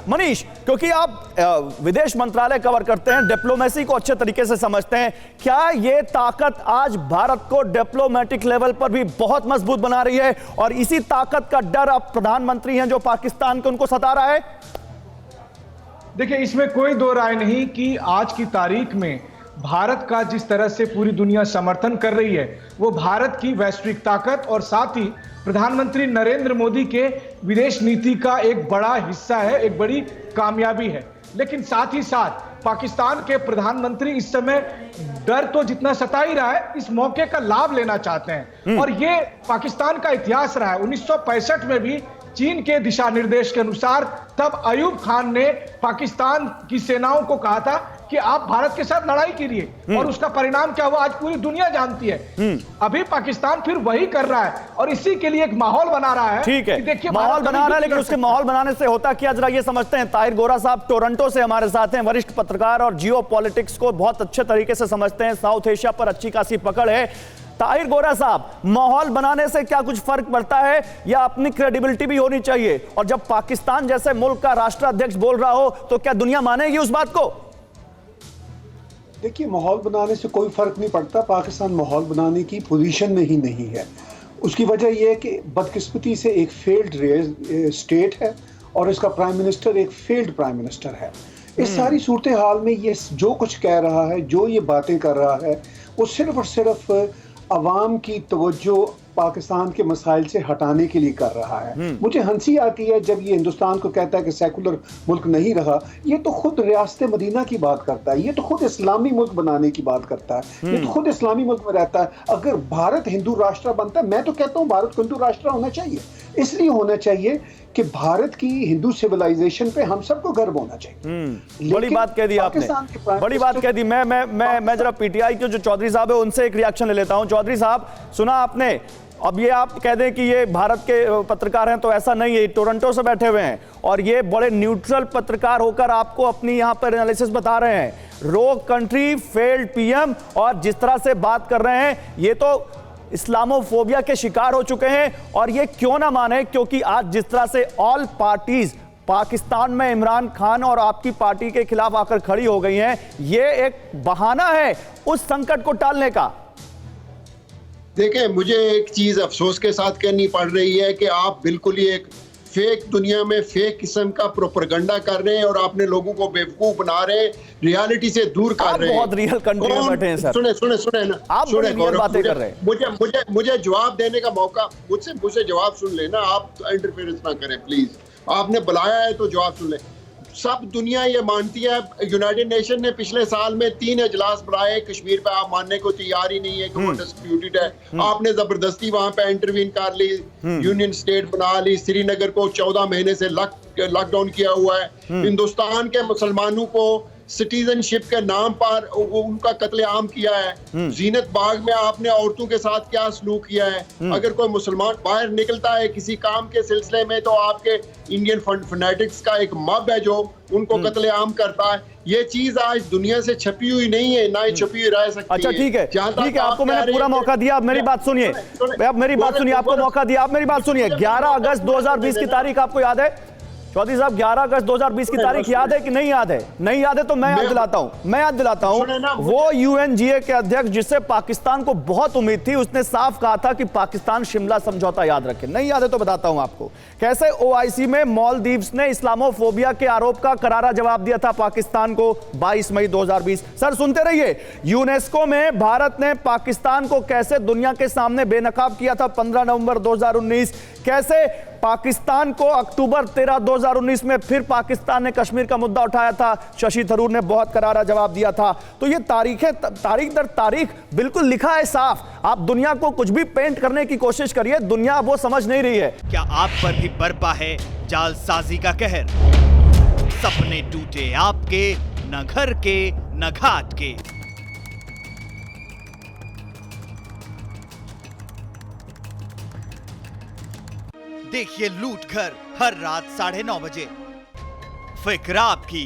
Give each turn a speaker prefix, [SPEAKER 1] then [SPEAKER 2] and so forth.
[SPEAKER 1] मनीष, क्योंकि आप विदेश मंत्रालय कवर करते हैं, डिप्लोमेसी को अच्छे तरीके से समझते हैं, क्या ये ताकत आज भारत को डिप्लोमेटिक लेवल पर भी बहुत मजबूत बना रही है और इसी ताकत का डर अब प्रधानमंत्री हैं जो पाकिस्तान के उनको सता रहा है?
[SPEAKER 2] देखिए, इसमें कोई दो राय नहीं कि आज की तारीख में भारत का जिस तरह से पूरी दुनिया समर्थन कर रही है वो भारत की वैश्विक ताकत और साथ ही प्रधानमंत्री नरेंद्र मोदी के विदेश नीति का एक बड़ा हिस्सा है, एक बड़ी कामयाबी है। लेकिन साथ ही साथ पाकिस्तान के प्रधानमंत्री इस समय डर तो जितना सता ही रहा है, इस मौके का लाभ लेना चाहते हैं। और ये पाकिस्तान का इतिहास रहा है। 1965 में भी चीन के दिशा निर्देश के अनुसार तब अयूब खान ने पाकिस्तान की सेनाओं को कहा था कि आप भारत के साथ लड़ाई कीजिए, और उसका परिणाम क्या हुआ आज पूरी दुनिया जानती है। अभी पाकिस्तान फिर वही कर रहा है और इसी के लिए एक माहौल बना रहा है।
[SPEAKER 1] ठीक है,
[SPEAKER 2] देखिए
[SPEAKER 1] माहौल बना रहा है, लेकिन उसके माहौल बनाने से होता क्या, जरा ये समझते हैं। ताहिर गोरा साहब टोरंटो से हमारे साथ हैं, वरिष्ठ पत्रकार और जियो पॉलिटिक्स को बहुत अच्छे तरीके से समझते हैं, साउथ एशिया पर अच्छी खासी पकड़ है। ताहिर गोरा साहब, माहौल बनाने से क्या कुछ फर्क पड़ता है या अपनी क्रेडिबिलिटी भी होनी चाहिए? और जब पाकिस्तान जैसे मुल्क का राष्ट्राध्यक्ष बोल रहा हो तो क्या दुनिया मानेगी उस बात को?
[SPEAKER 3] देखिए, माहौल बनाने से कोई फर्क नहीं पड़ता। पाकिस्तान माहौल बनाने की पोजीशन में ही नहीं है। उसकी वजह यह है कि बदकिस्मती से एक फेल्ड स्टेट है और इसका प्राइम मिनिस्टर एक फेल्ड प्राइम मिनिस्टर है। इस सारी सूरत हाल में ये जो कुछ कह रहा है, जो ये बातें कर रहा है, वो सिर्फ और सिर्फ अवाम की तवज्जो पाकिस्तान के मसाइल से हटाने के लिए कर रहा है। मुझे हंसी आती है जब ये हिंदुस्तान को कहता है कि सेकुलर मुल्क नहीं रहा। ये तो खुद रियासत मदीना की बात करता है, ये तो खुद इस्लामी मुल्क बनाने की बात करता है, ये तो खुद इस्लामी मुल्क में रहता है। अगर भारत हिंदू राष्ट्र बनता है, मैं तो कहता हूँ भारत को हिंदू राष्ट्र होना चाहिए। इसलिए होना चाहिए कि भारत की हिंदू सिविलाइजेशन पे हम सबको गर्व होना चाहिए।
[SPEAKER 1] बड़ी बात कह दी आपने, बड़ी बात कह दी। मैं जरा पीटीआई के जो चौधरी साहब है उनसे एक रिएक्शन ले लेता हूं। चौधरी साहब, सुना आपने? अब ये आप कह दें कि ये भारत के पत्रकार हैं तो ऐसा नहीं है, टोरंटो से बैठे हुए हैं और ये बड़े न्यूट्रल पत्रकार होकर आपको अपनी यहाँ पर एनालिसिस बता रहे हैं। रोग कंट्री, फेल्ड पीएम, और जिस तरह से बात कर रहे हैं ये तो इस्लामोफोबिया के शिकार हो चुके हैं। और ये क्यों ना माने, क्योंकि आज जिस तरह से ऑल पार्टीज पाकिस्तान में इमरान खान और आपकी पार्टी के खिलाफ आकर खड़ी हो गई हैं, ये एक बहाना है उस संकट को टालने का।
[SPEAKER 4] देखें, मुझे एक चीज अफसोस के साथ कहनी पड़ रही है कि आप बिल्कुल ही एक फेक दुनिया में फेक किस्म का प्रोपेगेंडा कर रहे हैं और आपने लोगों को बेवकूफ बना रहे हैं, रियलिटी से दूर कर रहे हैं।
[SPEAKER 1] बहुत रियल कंट्री में बैठे हैं सर।
[SPEAKER 4] सुने ना,
[SPEAKER 1] आप बड़ी रियल बातें कर रहे हैं।
[SPEAKER 4] मुझे जवाब देने का मौका, मुझसे जवाब सुन लेना, आप इंटरफेरेंस ना करें प्लीज। आपने बुलाया है तो जवाब सुन ले। सब दुनिया ये मानती है, यूनाइटेड नेशन ने पिछले साल में 3 इजलास बुलाए, कश्मीर पे आप मानने को तैयार ही नहीं है कि वो डिस्प्यूटेड है। आपने जबरदस्ती वहां पे इंटरवीन कर ली, यूनियन स्टेट बना ली, श्रीनगर को 14 महीने से लॉकडाउन किया हुआ है। हिंदुस्तान के मुसलमानों को सिटीजनशिप के नाम पर उनका कत्लेआम किया है। जीनत बाग में आपने औरतों के साथ क्या सलूक किया है। अगर कोई मुसलमान बाहर निकलता है किसी काम के सिलसिले में तो आपके इंडियन फनेटिक्स का एक मब है जो उनको कत्लेआम करता है। ये चीज आज दुनिया से छपी हुई नहीं है, ना ही छपी हुई रह सकती है।
[SPEAKER 1] अच्छा, ठीक है, ठीक है, आपको मैंने पूरा मौका दिया। अब मेरी बात सुनिए, अब मेरी बात सुनिए, आपको मौका दिया, आप मेरी बात सुनिए। 11 अगस्त 2020 की तारीख आपको याद है? चौधरी साहब, 11 अगस्त 2020 की तारीख याद है कि नहीं याद है? नहीं याद है तो मैं याद दिलाता हूं। वो यूएनजीए के अध्यक्ष जिससे पाकिस्तान को बहुत उम्मीद थी, उसने साफ कहा था कि पाकिस्तान शिमला समझौता याद रखे। नहीं याद है तो बताता हूं आपको कैसे ओआईसी में मालदीव्स ने इस्लामोफोबिया के आरोप का करारा जवाब दिया था पाकिस्तान को 22 मई 2020। सर सुनते रहिए। यूनेस्को में भारत ने पाकिस्तान को कैसे दुनिया के सामने बेनकाब किया था 15 नवंबर 2019। कैसे पाकिस्तान को अक्टूबर 13, 2019 में फिर पाकिस्तान ने कश्मीर का मुद्दा उठाया था, शशि थरूर ने बहुत करारा जवाब दिया था। तो ये तारीख दर तारीख बिल्कुल लिखा है साफ। आप दुनिया को कुछ भी पेंट करने की कोशिश करिए, दुनिया वो समझ नहीं रही है।
[SPEAKER 5] क्या आप पर भी बरपा है जालसाजी का कहर? सपने टूटे आपके, न घर के न घाट के। देखिए लूट घर हर रात 9:30 बजे। फिक्र आपकी,